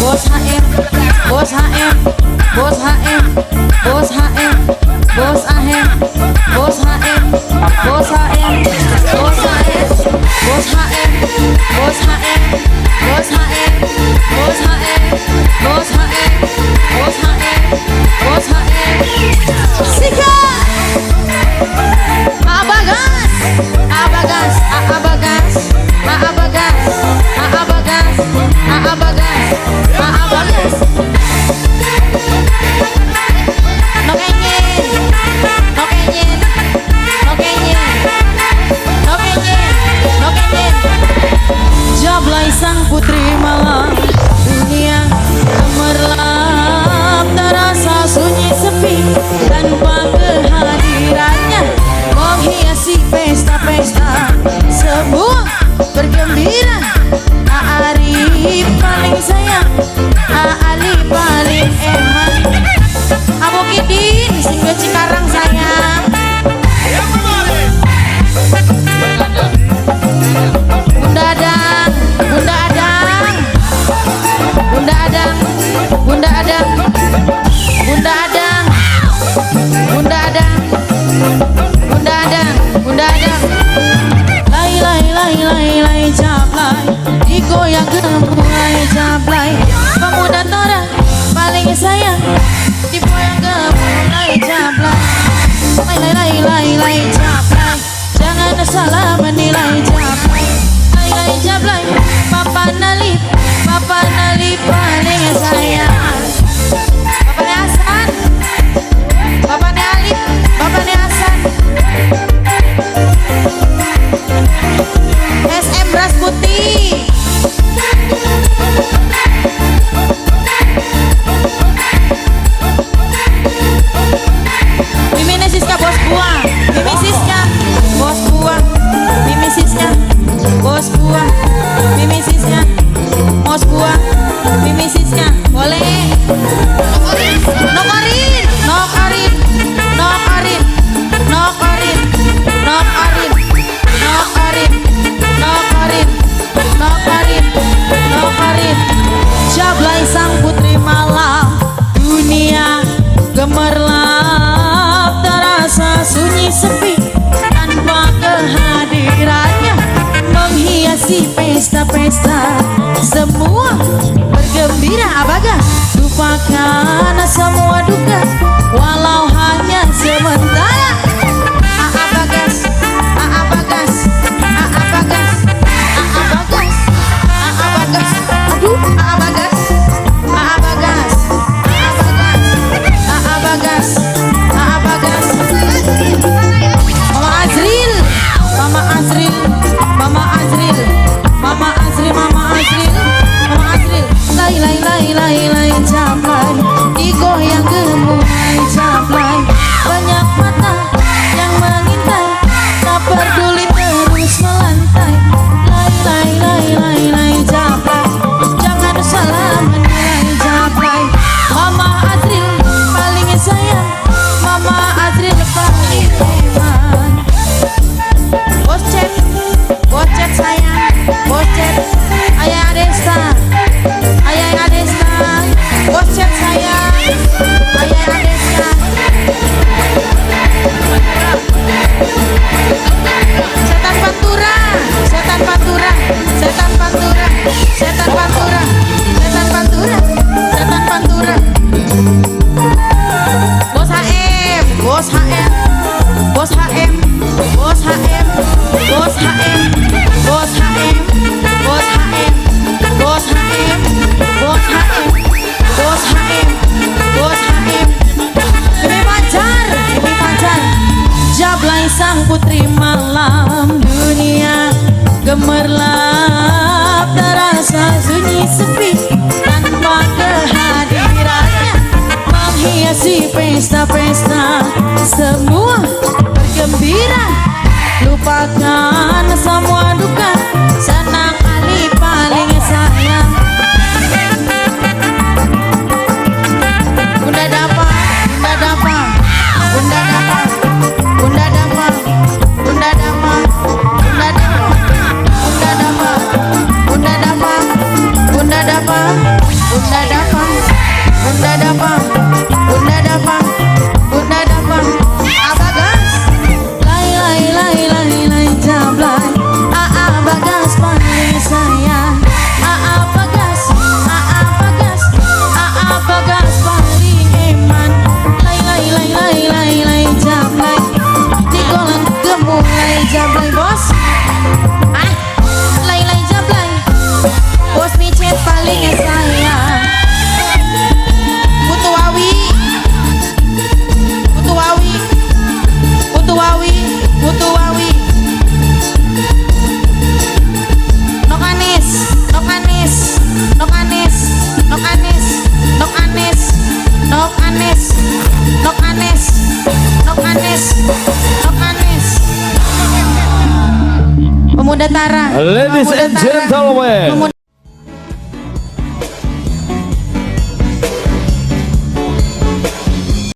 Bos HM, Bos HM, Bos HM, Bos HM, Bos AHM, Bos HM, Bos HM, Bos HM, Bos HM, Bos HM, Bos HM, Bos HM, Bos HM, Bos HM, Bos HM. Sikat. Abagas, Abagas, Abagas, Abagas, Abagas, Abagas, Abagas. Nokenyen, nokenyen, nokenyen, nokenyen, nokenyen. Jablay sang putri malam, dunia gemerlap, terasa sunyi sepi tanpa kehadirannya, menghiasi pesta-pesta, semua bergembira. Arif paling sayang, Ali paling eman. Abu Kidin sing Cikarang sayang. Bunda Adang, Bunda Adang, Bunda Adang, Bunda Adang, Bunda Adang, Bunda Adang, Bunda Adang, Bunda Adang. Lai lai lai lai lai jablay, digoyang gemulai jablay. Pemuda Tora paling sayang, digoyang gemulai jablay. Lai lai lai lai lai jablay, jangan salah menilai jablay. Lai lai jablay, Papa Nali paling sayang. Bapaknya Hasan, Bapaknya Alif, Bapaknya Hasan. SM Beras Putih. Mimi Siska bos buah, Mimi Siska bos buah, Mimi Siska bos buah, Mimi Siska bos buah, Mimi Siska boleh. Nokarin, Nokarin, Nokarin, Nokarin, Nokarin, Nokarin, Nokarin, Nokarin, Nokarin. Jablay sang putri malam, dunia gemerlap, terasa sunyi sepi tanpa kehadirannya, menghiasi pesta-pesta, semua bergembira. Abagas, lupakan semua duka, walau hanya sementara. Abagas, Abagas, Abagas, Abagas, Abagas, aduh, Abagas, Abagas, Abagas, Abagas, Mama Azril, Mama Azril, Mama Azril, Mama Azril, Mama Azril, Mama Azril. Lai lai lai lai lai jablay, digoyang gemulai jablay. Banyak mata yang mengintai, tak peduli terus melantai. Lai lai lai lai lai jablay, jangan salah menilai jablay. Mama Azril paling sayang, Mama Azril paling eman. Bos Cep sayang, Bos Cep, Ayah Adesta, Ayah Adesta, Bos Cep sayang, Ayah Adesta. Setan Pantura, Setan Pantura, Setan Pantura, Setan Pantura, Setan Pantura, Setan Pantura. Bos HM, Bos HM, Bos HM, Bos HM, Bos HM, Bos HM, Bos HM, Bos HM, Bos HM, Bos HM, Bos HM. Demi pacar, demi pacar. Jablay sang putri malam, dunia gemerlap, terasa sunyi sepi tanpa kehadirannya, menghiasi pesta-pesta, semua bergembira. Lupakan semua duka, senang Ali paling sayang. Bunda Dapa, Bunda Dapa, Bunda Dapa, Bunda Dapa, Bunda Dapa, Bunda Dapa, Bunda Dapa, Bunda Dapa, Bunda Dapa, Bunda Pemuda Tara. Ladies and gentlemen.